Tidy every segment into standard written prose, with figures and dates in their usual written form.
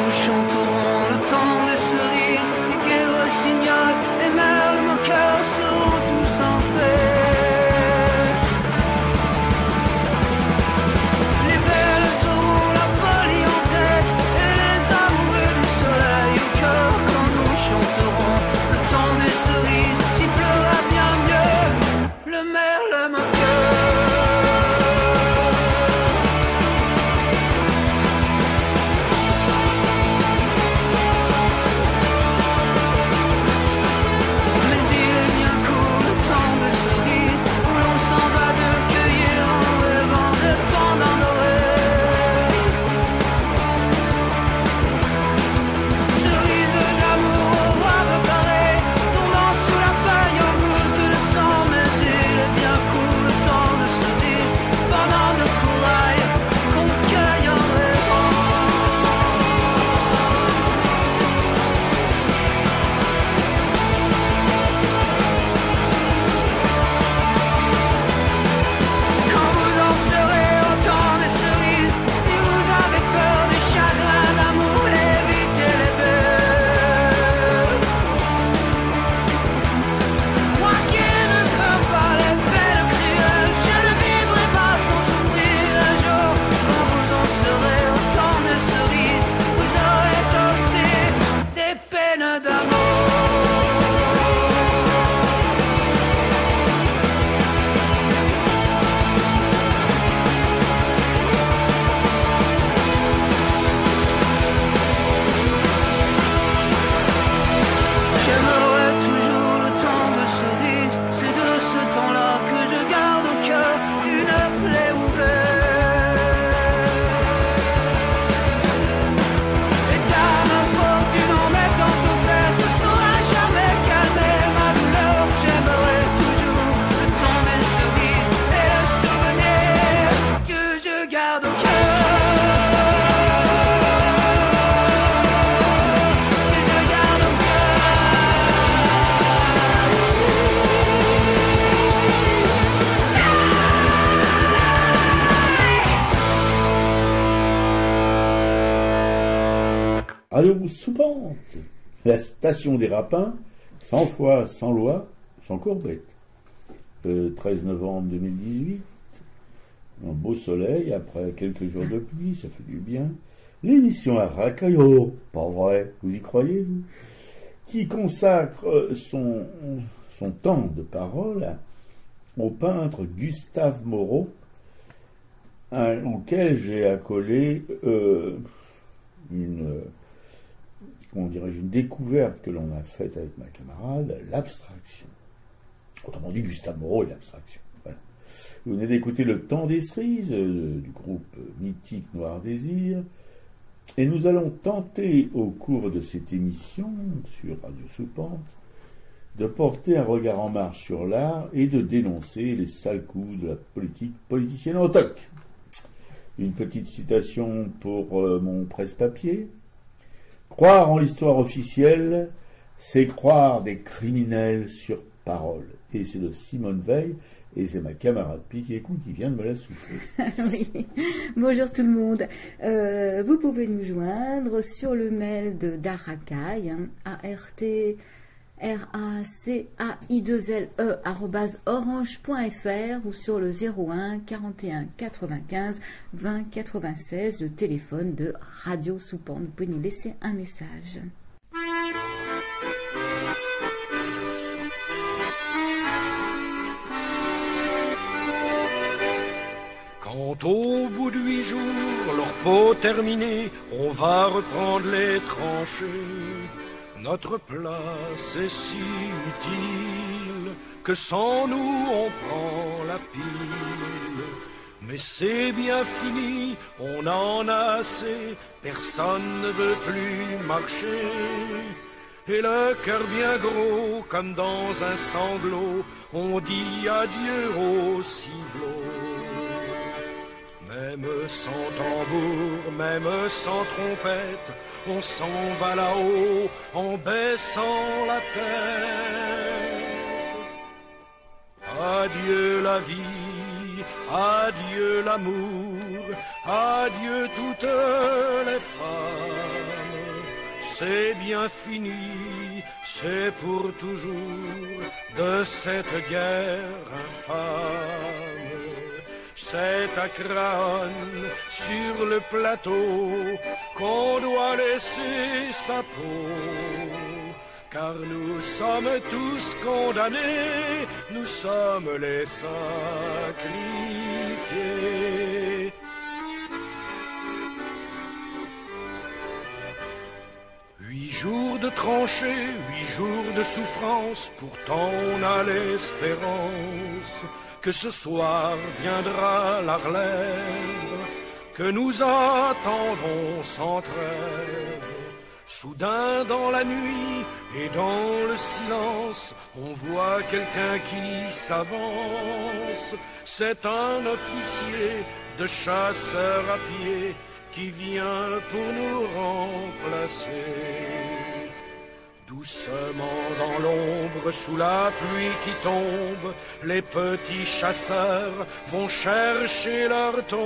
nous chanterons le temps des cerises, les gueux rossignols, les merles moqueurs seront tous en fête. Les belles auront la folie en tête et les amoureux du soleil au cœur quand nous chanterons le temps des cerises, sifflera bien mieux le merle moqueur. Radio Soupente, la station des Rapins, 100 fois sans loi, sans courbette. 13 novembre 2018, un beau soleil, après quelques jours de pluie, ça fait du bien. L'émission à Racaillot, pas vrai, vous y croyez, vous, qui consacre son temps de parole au peintre Gustave Moreau, auquel j'ai accolé une découverte que l'on a faite avec ma camarade, l'abstraction. Autrement dit, Gustave Moreau et l'abstraction. Voilà. Vous venez d'écouter Le Temps des cerises du groupe mythique Noir Désir, et nous allons tenter au cours de cette émission sur Radio Soupente de porter un regard en marche sur l'art et de dénoncer les sales coups de la politique politicienne en toc. Une petite citation pour mon presse-papier. Croire en l'histoire officielle, c'est croire des criminels sur parole. Et c'est de Simone Veil, et c'est ma camarade Piquet-Cou qui vient de me la souffler. Oui. Bonjour tout le monde. Vous pouvez nous joindre sur le mail de d'Aracai, artcai2le@orange.fr ou sur le 01 41 95 20 96, le téléphone de Radio Soupente. Vous pouvez nous laisser un message. Quand au bout de 8 jours, leur peau terminée, on va reprendre les tranchées. Notre place est si utile que sans nous on prend la pile. Mais c'est bien fini, on en a assez, personne ne veut plus marcher. Et le cœur bien gros, comme dans un sanglot, on dit adieu au ciblot. Même sans tambour, même sans trompette, on s'en va là-haut en baissant la tête. Adieu la vie, adieu l'amour, adieu toutes les femmes. C'est bien fini, c'est pour toujours de cette guerre infâme. C'est à Craonne, sur le plateau, qu'on doit laisser sa peau. Car nous sommes tous condamnés, nous sommes les sacrifiés. Huit jours de tranchées, 8 jours de souffrance, pourtant on a l'espérance que ce soir viendra la relève, que nous attendons sans trêve. Soudain dans la nuit et dans le silence, on voit quelqu'un qui s'avance. C'est un officier de chasseurs à pied qui vient pour nous remplacer. Doucement dans l'ombre, sous la pluie qui tombe, les petits chasseurs vont chercher leur tombe.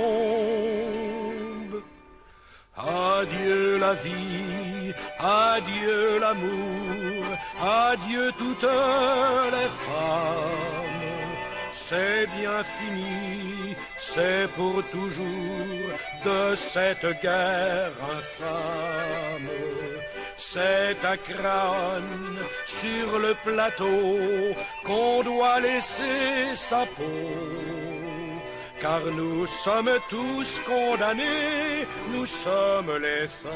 Adieu la vie, adieu l'amour, adieu toutes les femmes. C'est bien fini, c'est pour toujours de cette guerre infâme. C'est à Craonne, sur le plateau, qu'on doit laisser sa peau. Car nous sommes tous condamnés, nous sommes les sacrifiés.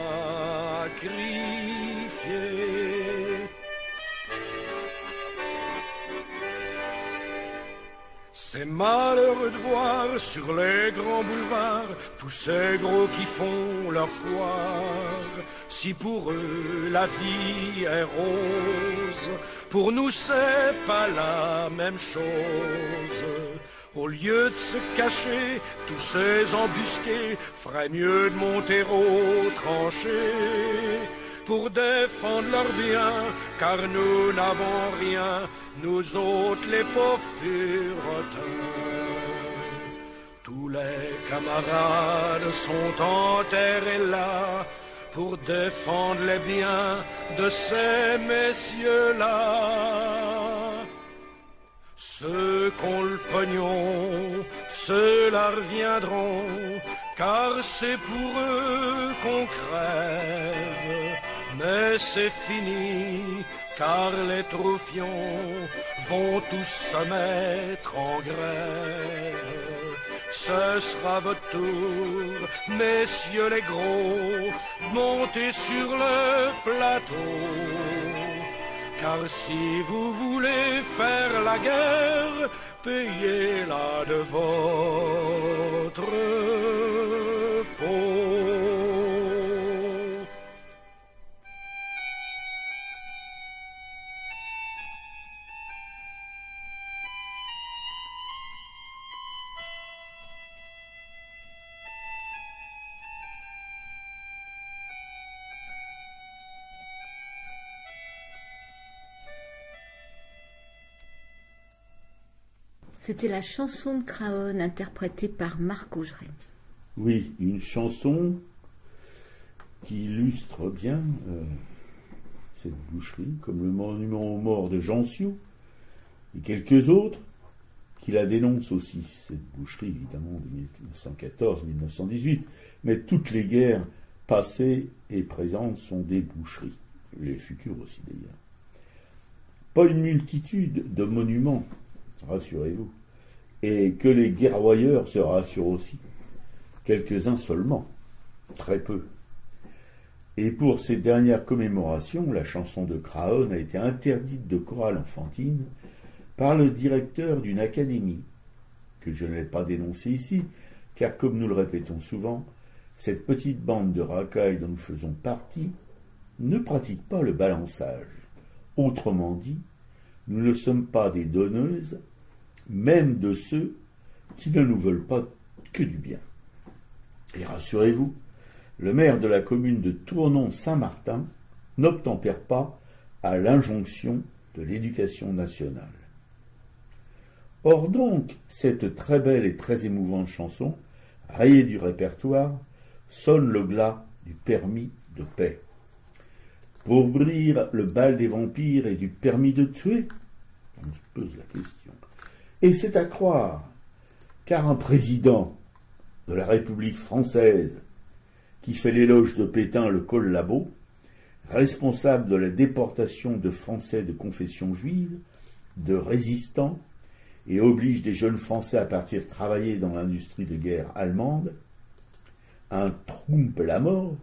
C'est malheureux de voir sur les grands boulevards tous ces gros qui font leur foire. Si pour eux la vie est rose, pour nous c'est pas la même chose. Au lieu de se cacher, tous ces embusqués feraient mieux de monter aux tranchées pour défendre leurs biens, car nous n'avons rien, nous autres les pauvres puritains. Tous les camarades sont enterrés là pour défendre les biens de ces messieurs-là. Ceux qu'ont le pognon, ceux-là reviendront, car c'est pour eux qu'on crève. Mais c'est fini, car les troufions vont tous se mettre en grève. Ce sera votre tour, messieurs les gros, montez sur le plateau. Car si vous voulez faire la guerre, payez-la de votre peau. C'était la chanson de Craonne interprétée par Marc Augeret. Oui, une chanson qui illustre bien cette boucherie, comme le monument aux morts de Jean Siou et quelques autres qui la dénoncent aussi, cette boucherie évidemment de 1914-1918, mais toutes les guerres passées et présentes sont des boucheries, les futures aussi d'ailleurs. Pas une multitude de monuments, rassurez-vous, et que les guerroyeurs se rassurent aussi. Quelques-uns seulement, très peu. Et pour ces dernières commémorations, la chanson de Craonne a été interdite de chorale enfantine par le directeur d'une académie, que je n'ai pas dénoncé ici, car comme nous le répétons souvent, cette petite bande de racailles dont nous faisons partie ne pratique pas le balançage. Autrement dit, nous ne sommes pas des donneuses, même de ceux qui ne nous veulent pas que du bien. Et rassurez-vous, le maire de la commune de Tournon-Saint-Martin n'obtempère pas à l'injonction de l'éducation nationale. Or donc, cette très belle et très émouvante chanson, rayée du répertoire, sonne le glas du permis de paix. Pour ouvrir le bal des vampires et du permis de tuer, on se pose la question. Et c'est à croire, car un président de la République française qui fait l'éloge de Pétain le collabo, responsable de la déportation de Français de confession juive, de résistants, et oblige des jeunes Français à partir travailler dans l'industrie de guerre allemande, un Trump la mort,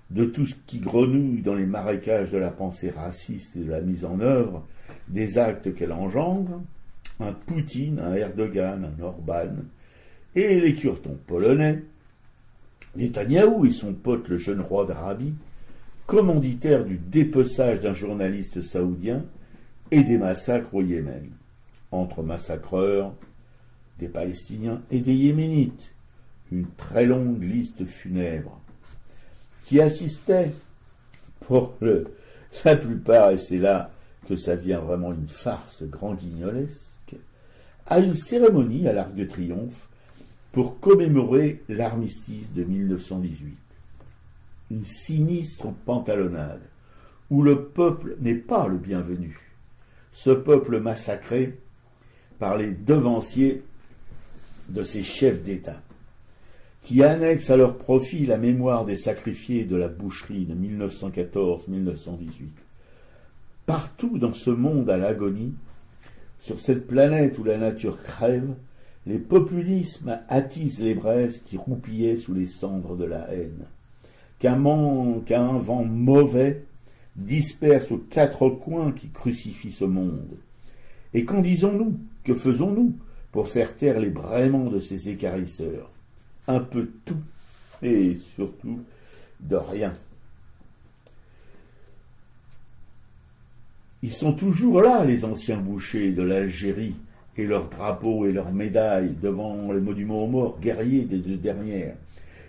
de tout ce qui grenouille dans les marécages de la pensée raciste et de la mise en œuvre des actes qu'elle engendre, un Poutine, un Erdogan, un Orban, et les curtons polonais, Netanyahou et son pote le jeune roi d'Arabie, commanditaires du dépeçage d'un journaliste saoudien et des massacres au Yémen, entre massacreurs, des Palestiniens et des Yéménites, une très longue liste funèbre, qui assistait, pour la plupart, et c'est là que ça devient vraiment une farce grand guignolesque, à une cérémonie à l'Arc de Triomphe pour commémorer l'armistice de 1918. Une sinistre pantalonnade, où le peuple n'est pas le bienvenu. Ce peuple massacré par les devanciers de ces chefs d'État, qui annexent à leur profit la mémoire des sacrifiés de la boucherie de 1914-1918. Partout dans ce monde à l'agonie, sur cette planète où la nature crève, les populismes attisent les braises qui roupillaient sous les cendres de la haine. Qu'un vent mauvais disperse aux quatre coins qui crucifient ce monde. Et qu'en disons-nous? Que faisons-nous pour faire taire les braiements de ces écarisseurs? Un peu de tout, et surtout de rien. Ils sont toujours là, les anciens bouchers de l'Algérie, et leurs drapeaux et leurs médailles devant les monuments aux morts guerriers des deux dernières.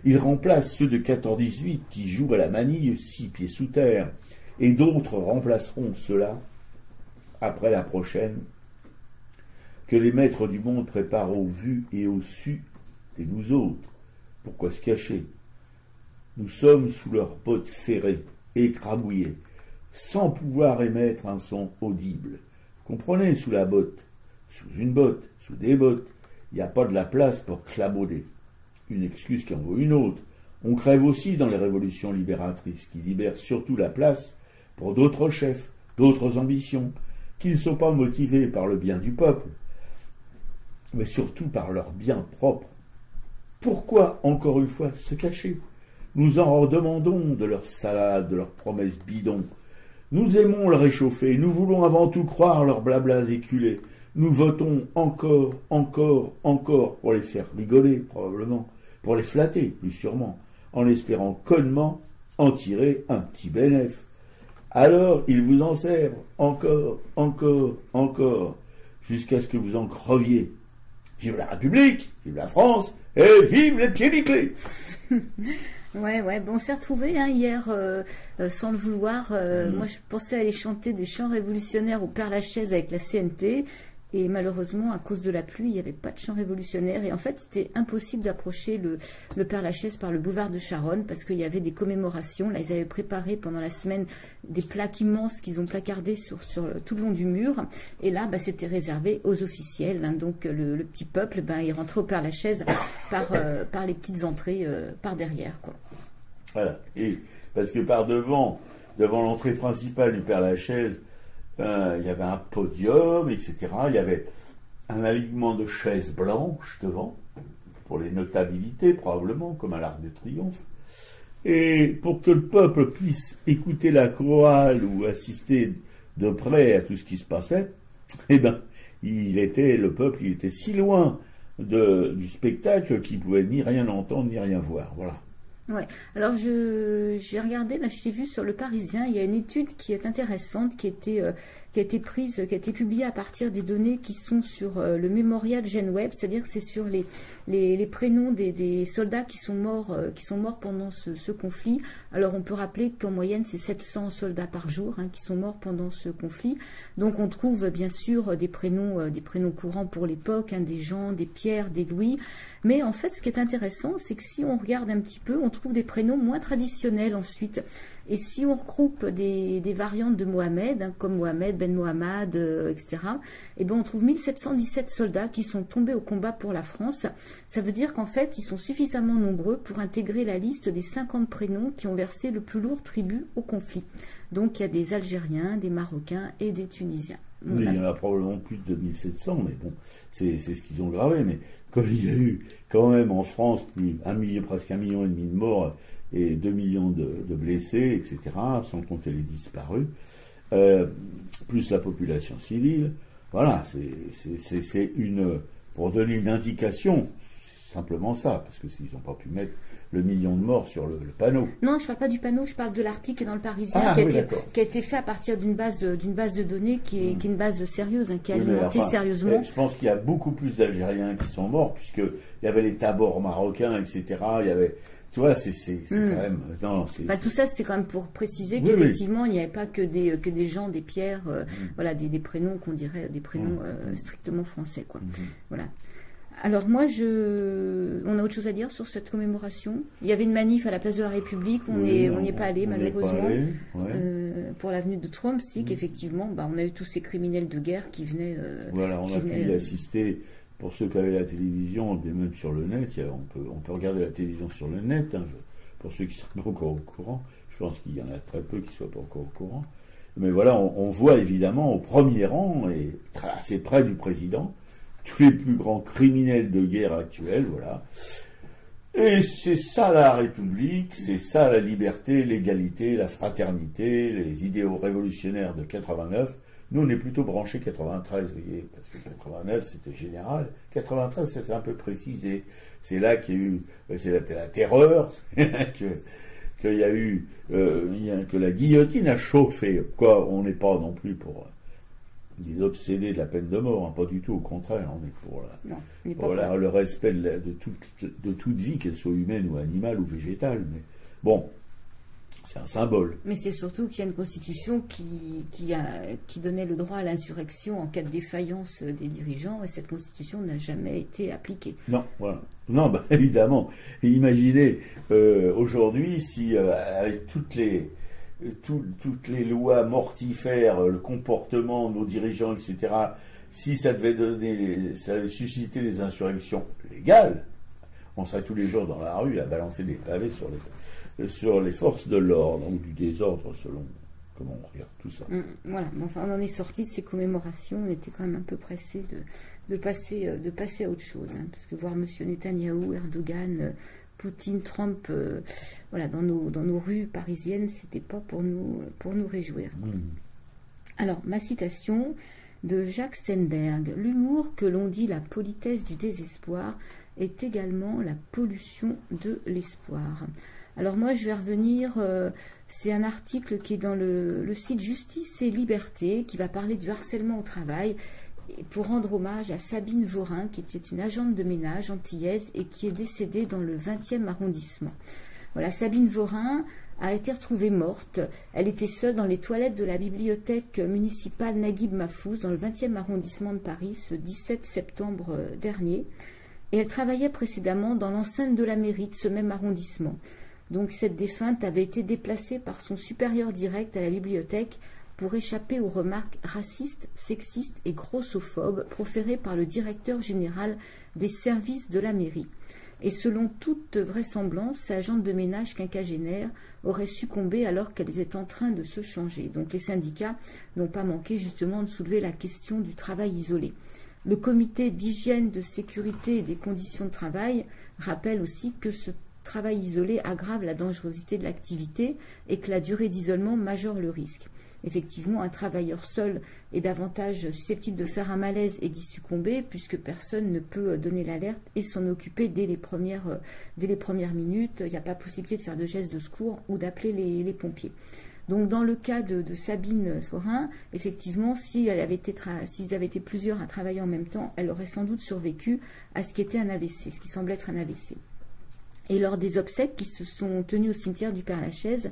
Ils remplacent ceux de 14-18 qui jouent à la manille 6 pieds sous terre, et d'autres remplaceront ceux-là après la prochaine que les maîtres du monde préparent au vu et au su de nous autres. Pourquoi se cacher? Nous sommes sous leurs bottes ferrées, écrabouillées, sans pouvoir émettre un son audible. Comprenez, sous la botte, sous une botte, sous des bottes, il n'y a pas de la place pour clabauder. Une excuse qui en vaut une autre. On crève aussi dans les révolutions libératrices, qui libèrent surtout la place pour d'autres chefs, d'autres ambitions, qui ne sont pas motivés par le bien du peuple, mais surtout par leur bien propre. Pourquoi, encore une fois, se cacher? Nous en redemandons de leurs salades, de leurs promesses bidons. Nous aimons le réchauffer, nous voulons avant tout croire leurs blablas éculés. Nous votons encore pour les faire rigoler, probablement, pour les flatter, plus sûrement, en espérant connement en tirer un petit bénéfice. Alors, ils vous en servent encore, jusqu'à ce que vous en creviez. Vive la République, vive la France, et vive les pieds nickelés. Ouais, bon, on s'est retrouvés hier, sans le vouloir. Moi, je pensais aller chanter des chants révolutionnaires au Père-Lachaise avec la CNT. Et malheureusement, à cause de la pluie, il n'y avait pas de chant révolutionnaire. Et en fait, c'était impossible d'approcher le Père-Lachaise par le boulevard de Charonne parce qu'il y avait des commémorations. Là, ils avaient préparé pendant la semaine des plaques immenses qu'ils ont placardées sur tout le long du mur. Et là, c'était réservé aux officiels. Hein. Donc, le petit peuple, il rentrait au Père-Lachaise par les petites entrées par derrière, quoi. Voilà. Et parce que par devant l'entrée principale du Père-Lachaise, il y avait un podium, etc. Il y avait un alignement de chaises blanches devant, pour les notabilités probablement, comme à l'Arc de Triomphe. Et pour que le peuple puisse écouter la chorale ou assister de près à tout ce qui se passait, le peuple était si loin du spectacle qu'il ne pouvait ni rien entendre ni rien voir. Voilà. Ouais. Alors j'ai regardé, là je t'ai vu sur Le Parisien, il y a une étude qui est intéressante, qui qui a été publiée à partir des données qui sont sur le Memorial GenWeb, c'est-à-dire que c'est sur les prénoms des soldats qui sont morts pendant ce conflit. Alors on peut rappeler qu'en moyenne c'est 700 soldats par jour qui sont morts pendant ce conflit. Donc on trouve bien sûr des prénoms courants pour l'époque, des Jean, des Pierre, des Louis. Mais en fait, ce qui est intéressant, c'est que si on regarde un petit peu, on trouve des prénoms moins traditionnels ensuite. Et si on regroupe des variantes de Mohamed, comme Mohamed, Ben Mohamed, etc., eh ben on trouve 1717 soldats qui sont tombés au combat pour la France. Ça veut dire qu'en fait, ils sont suffisamment nombreux pour intégrer la liste des 50 prénoms qui ont versé le plus lourd tribut au conflit. Donc il y a des Algériens, des Marocains et des Tunisiens. Oui, il y en a probablement plus de 1700, mais bon, c'est ce qu'ils ont gravé. Mais comme il y a eu quand même en France presque 1,5 million de morts et 2 millions de blessés, etc., sans compter les disparus, plus la population civile, voilà, c'est pour donner une indication, c'est simplement ça, parce que s'ils n'ont pas pu mettre le million de morts sur le panneau. Non, je ne parle pas du panneau, je parle de l'article qui est dans le Parisien, qui a été fait à partir d'une base de données qui est une base sérieuse, qui est alimentée sérieusement. Je pense qu'il y a beaucoup plus d'Algériens qui sont morts, puisqu'il y avait les tabors marocains, etc. Il y avait, tu vois, c'est quand même... Non, tout ça, c'était quand même pour préciser qu'effectivement, il n'y avait pas que des gens, des pierres, voilà, des prénoms qu'on dirait, des prénoms strictement français, quoi. Voilà. Alors moi, on a autre chose à dire sur cette commémoration. Il y avait une manif à la place de la République, on n'y est pas allé malheureusement. Pour l'avenue de Trump, qu'effectivement, on a eu tous ces criminels de guerre qui venaient... voilà, on a pu y assister, pour ceux qui avaient la télévision, et même sur le net, on peut regarder la télévision sur le net, pour ceux qui ne sont pas encore au courant, je pense qu'il y en a très peu qui ne soient pas encore au courant. Mais voilà, on voit évidemment au premier rang, et assez près du président, tous les plus grands criminels de guerre actuels, voilà. Et c'est ça la République, c'est ça la liberté, l'égalité, la fraternité, les idéaux révolutionnaires de 89. Nous, on est plutôt branchés 93, vous voyez, parce que 89, c'était général. 93, ça s'est un peu précisé. C'est là qu'il y a eu, c'est la terreur, qu'il y a eu, que la guillotine a chauffé. Quoi, on n'est pas non plus pour des obsédés de la peine de mort, pas du tout, au contraire, on est pour le respect de toute vie, qu'elle soit humaine ou animale ou végétale. Mais bon, c'est un symbole. Mais c'est surtout qu'il y a une constitution qui donnait le droit à l'insurrection en cas de défaillance des dirigeants, et cette constitution n'a jamais été appliquée. Non, voilà. Non, évidemment. Et imaginez, aujourd'hui, si avec toutes les lois mortifères, le comportement de nos dirigeants, etc., si ça avait suscité des insurrections légales, on serait tous les jours dans la rue à balancer des pavés sur les forces de l'ordre, ou du désordre, selon comment on regarde tout ça. Voilà, enfin, on en est sorti de ces commémorations, on était quand même un peu pressés de passer à autre chose, parce que voir M. Netanyahou, Erdogan, Poutine, Trump, voilà, dans nos rues parisiennes, c'était pas pour nous réjouir. Alors, ma citation de Jacques Steinberg: l'humour que l'on dit la politesse du désespoir est également la pollution de l'espoir. Alors moi, je vais revenir, c'est un article qui est dans le site Justice et Liberté, qui va parler du harcèlement au travail, pour rendre hommage à Sabine Vorin, qui était une agente de ménage antillaise et qui est décédée dans le 20e arrondissement. Voilà, Sabine Vorin a été retrouvée morte. Elle était seule dans les toilettes de la bibliothèque municipale Naguib Mahfouz, dans le 20e arrondissement de Paris, ce 17 septembre dernier. Et elle travaillait précédemment dans l'enceinte de la mairie de ce même arrondissement. Donc cette défunte avait été déplacée par son supérieur direct à la bibliothèque pour échapper aux remarques racistes, sexistes et grossophobes proférées par le directeur général des services de la mairie. Et selon toute vraisemblance, sa agente de ménage quinquagénaire aurait succombé alors qu'elle était en train de se changer. Donc les syndicats n'ont pas manqué justement de soulever la question du travail isolé. Le comité d'hygiène, de sécurité et des conditions de travail rappelle aussi que ce travail isolé aggrave la dangerosité de l'activité et que la durée d'isolement majore le risque. Effectivement, un travailleur seul est davantage susceptible de faire un malaise et d'y succomber, puisque personne ne peut donner l'alerte et s'en occuper dès les premières minutes. Il n'y a pas possibilité de faire de gestes de secours ou d'appeler les pompiers. Donc dans le cas de Sabine Forain, effectivement, s'ils avaient été plusieurs à travailler en même temps, elle aurait sans doute survécu à ce qui était un AVC, ce qui semble être un AVC. Et lors des obsèques qui se sont tenues au cimetière du Père-Lachaise,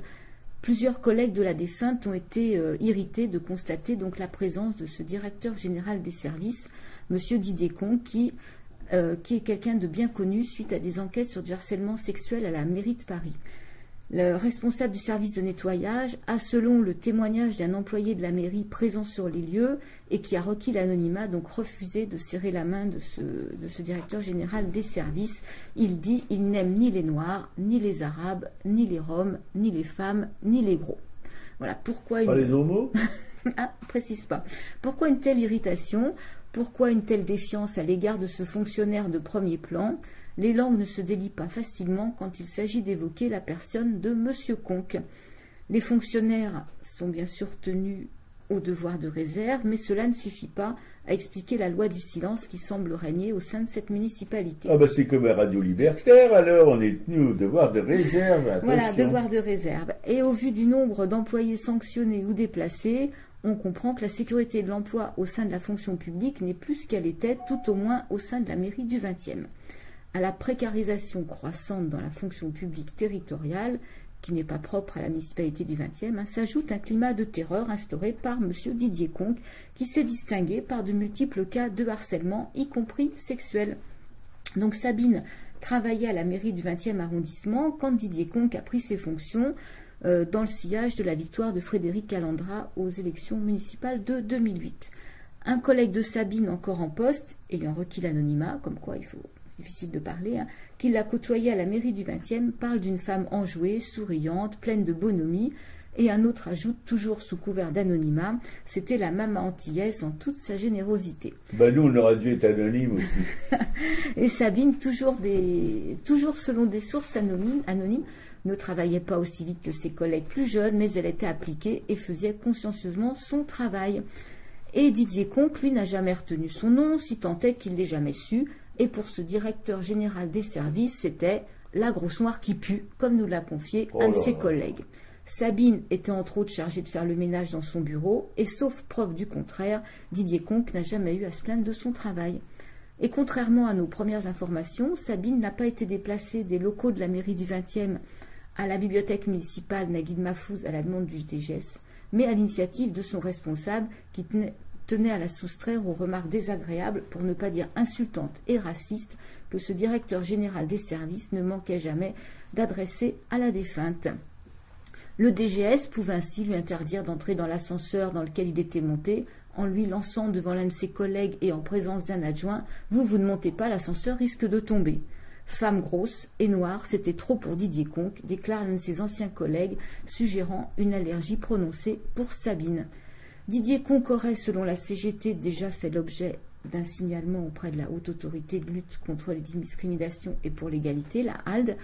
plusieurs collègues de la défunte ont été irrités de constater donc la présence de ce directeur général des services, M. Didier Conques, qui est quelqu'un de bien connu suite à des enquêtes sur du harcèlement sexuel à la mairie de Paris. Le responsable du service de nettoyage a, selon le témoignage d'un employé de la mairie présent sur les lieux et qui a requis l'anonymat, donc refusé de serrer la main de ce directeur général des services. Il dit « Il n'aime ni les Noirs, ni les Arabes, ni les Roms, ni les femmes, ni les gros ». Voilà pourquoi... Pas les homos? Ah, précise pas. Pourquoi une telle irritation? Pourquoi une telle défiance à l'égard de ce fonctionnaire de premier plan? Les langues ne se délient pas facilement quand il s'agit d'évoquer la personne de M. Conques. Les fonctionnaires sont bien sûr tenus au devoir de réserve, mais cela ne suffit pas à expliquer la loi du silence qui semble régner au sein de cette municipalité. Ah bah c'est comme un radio libertaire, alors on est tenu au devoir de réserve. Attention. Voilà, devoir de réserve. Et au vu du nombre d'employés sanctionnés ou déplacés, on comprend que la sécurité de l'emploi au sein de la fonction publique n'est plus ce qu'elle était, tout au moins au sein de la mairie du 20e. À la précarisation croissante dans la fonction publique territoriale, qui n'est pas propre à la municipalité du 20e, s'ajoute un climat de terreur instauré par M. Didier Conques, qui s'est distingué par de multiples cas de harcèlement, y compris sexuel. Donc Sabine travaillait à la mairie du 20e arrondissement quand Didier Conques a pris ses fonctions dans le sillage de la victoire de Frédéric Calandra aux élections municipales de 2008. Un collègue de Sabine encore en poste, ayant requis l'anonymat, comme quoi c'est difficile de parler, qui l'a côtoyée à la mairie du 20e, parle d'une femme enjouée, souriante, pleine de bonhomie, et un autre ajoute, toujours sous couvert d'anonymat, c'était la maman antillaise en toute sa générosité. Bah nous, on aurait dû être anonyme aussi. Et Sabine, toujours selon des sources anonymes, ne travaillait pas aussi vite que ses collègues plus jeunes, mais elle était appliquée et faisait consciencieusement son travail. Et Didier Conques, lui, n'a jamais retenu son nom, si tant est qu'il l'ait jamais su, et pour ce directeur général des services, c'était la grosse noire qui pue, comme nous l'a confié un de ses collègues. Sabine était entre autres chargée de faire le ménage dans son bureau, et sauf preuve du contraire, Didier Conques n'a jamais eu à se plaindre de son travail. Et contrairement à nos premières informations, Sabine n'a pas été déplacée des locaux de la mairie du 20e à la bibliothèque municipale Naguide Mahfouz à la demande du DGS, mais à l'initiative de son responsable qui tenait à la soustraire aux remarques désagréables, pour ne pas dire insultantes et racistes, que ce directeur général des services ne manquait jamais d'adresser à la défunte. Le DGS pouvait ainsi lui interdire d'entrer dans l'ascenseur dans lequel il était monté, en lui lançant devant l'un de ses collègues et en présence d'un adjoint « Vous ne montez pas, l'ascenseur risque de tomber ». Femme grosse et noire, c'était trop pour Didier Conques, déclare l'un de ses anciens collègues, suggérant une allergie prononcée pour Sabine. Didier Conques aurait, selon la CGT, déjà fait l'objet d'un signalement auprès de la Haute Autorité de lutte contre les discriminations et pour l'égalité, la HALD,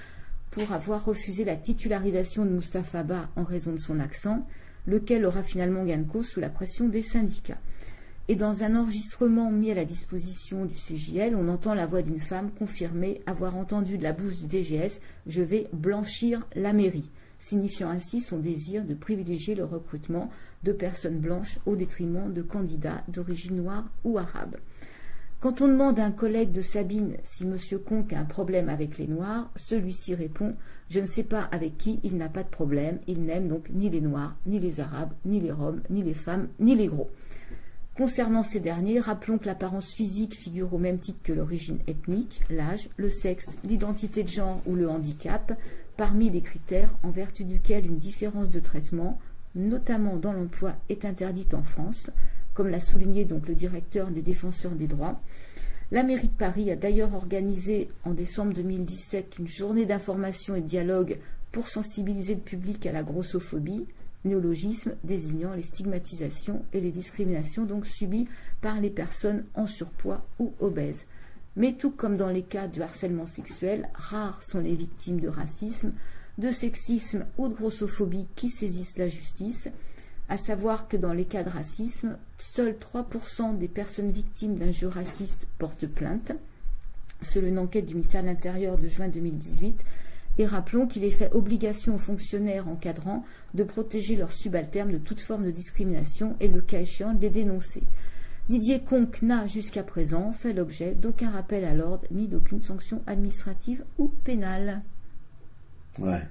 pour avoir refusé la titularisation de Moustapha Ba en raison de son accent, lequel aura finalement gain de cause sous la pression des syndicats. Et dans un enregistrement mis à la disposition du CJL, on entend la voix d'une femme confirmer avoir entendu de la bouche du DGS « Je vais blanchir la mairie », signifiant ainsi son désir de privilégier le recrutement de personnes blanches au détriment de candidats d'origine noire ou arabe. Quand on demande à un collègue de Sabine si M. Conques a un problème avec les Noirs, celui-ci répond « Je ne sais pas avec qui il n'a pas de problème, il n'aime donc ni les Noirs, ni les Arabes, ni les Roms, ni les femmes, ni les gros ». Concernant ces derniers, rappelons que l'apparence physique figure au même titre que l'origine ethnique, l'âge, le sexe, l'identité de genre ou le handicap, parmi les critères en vertu duquel une différence de traitement, notamment dans l'emploi, est interdite en France, comme l'a souligné donc le directeur des défenseurs des droits. La mairie de Paris a d'ailleurs organisé en décembre 2017 une journée d'information et de dialogue pour sensibiliser le public à la grossophobie, néologisme désignant les stigmatisations et les discriminations donc subies par les personnes en surpoids ou obèses. Mais tout comme dans les cas de harcèlement sexuel, rares sont les victimes de racisme, de sexisme ou de grossophobie qui saisissent la justice, à savoir que dans les cas de racisme, seuls 3% des personnes victimes d'injures racistes portent plainte, selon une enquête du ministère de l'Intérieur de juin 2018, Et rappelons qu'il est fait obligation aux fonctionnaires encadrants de protéger leurs subalternes de toute forme de discrimination et le cas échéant de les dénoncer. Didier Conque n'a jusqu'à présent fait l'objet d'aucun rappel à l'ordre ni d'aucune sanction administrative ou pénale. Ouais.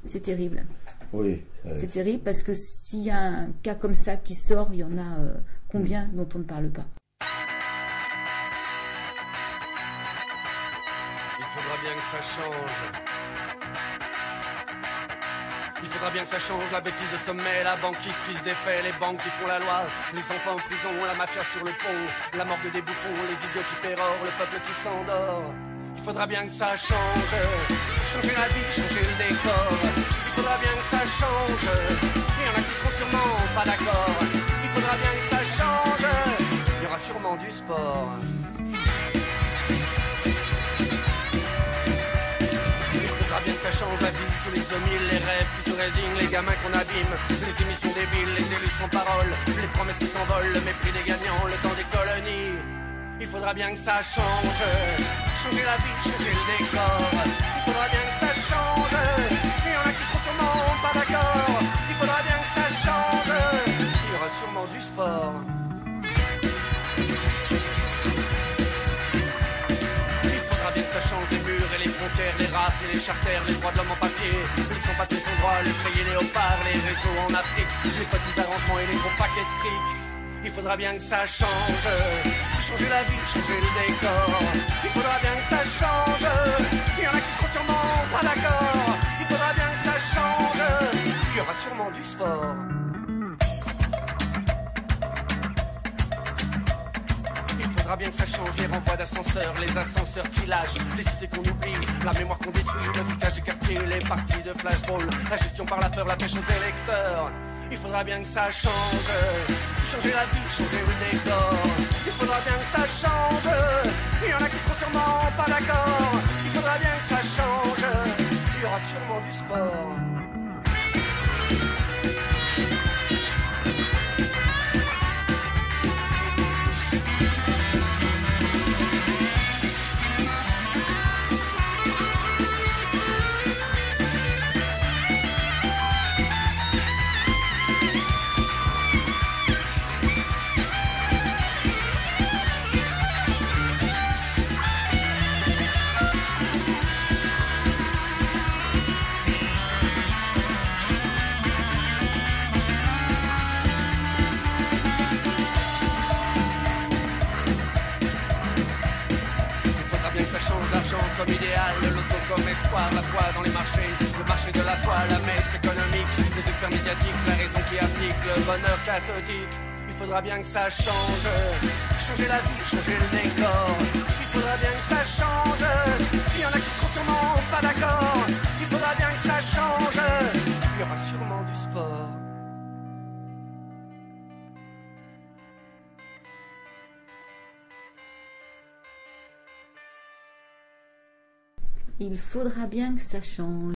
C'est terrible. Oui. C'est terrible parce que s'il y a un cas comme ça qui sort, il y en a combien dont on ne parle pas. Il faudra bien que ça change. Il faudra bien que ça change, la bêtise au sommet, la banquise qui se défait, les banques qui font la loi, les enfants en prison, la mafia sur le pont, la morgue des bouffons, les idiots qui pérorent, le peuple qui s'endort. Il faudra bien que ça change, changer la vie, changer le décor. Il faudra bien que ça change, il y en a qui seront sûrement pas d'accord. Il faudra bien que ça change, il y aura sûrement du sport. Bien que ça change la vie sous les hommes, les rêves qui se résignent, les gamins qu'on abîme, les émissions débiles, les élus sans parole, les promesses qui s'envolent, le mépris des gagnants, le temps des colonies. Il faudra bien que ça change, changer la vie, changer le décor. Il faudra bien que ça change, il y en a qui seront sûrement pas d'accord. Il faudra bien que ça change, il y aura sûrement du sport. Ça change les murs et les frontières, les rafles et les charters, les droits de l'homme en papier, les sans-papiers sans droit, les treillis léopards, les réseaux en Afrique, les petits arrangements et les gros paquets de fric. Il faudra bien que ça change, changer la vie, changer le décor. Il faudra bien que ça change, il y en a qui seront sûrement pas d'accord. Il faudra bien que ça change, il y aura sûrement du sport. Il faudra bien que ça change les renvois d'ascenseurs, les ascenseurs qui lâchent, les cités qu'on oublie, la mémoire qu'on détruit, le flicage des quartiers, les parties de flashball, la gestion par la peur, la pêche aux électeurs. Il faudra bien que ça change, changer la vie, changer le décor. Il faudra bien que ça change, il y en a qui seront sûrement pas d'accord. Il faudra bien que ça change, il y aura sûrement du sport. Comme idéal, le loto comme espoir, la foi dans les marchés, le marché de la foi, la messe économique, les experts médiatiques, la raison qui applique, le bonheur cathodique. Il faudra bien que ça change, changer la vie, changer le décor. Il faudra bien que ça change, il y en a qui seront sûrement pas d'accord. Il faudra bien que ça change, il y aura sûrement du sport. Il faudra bien que ça change.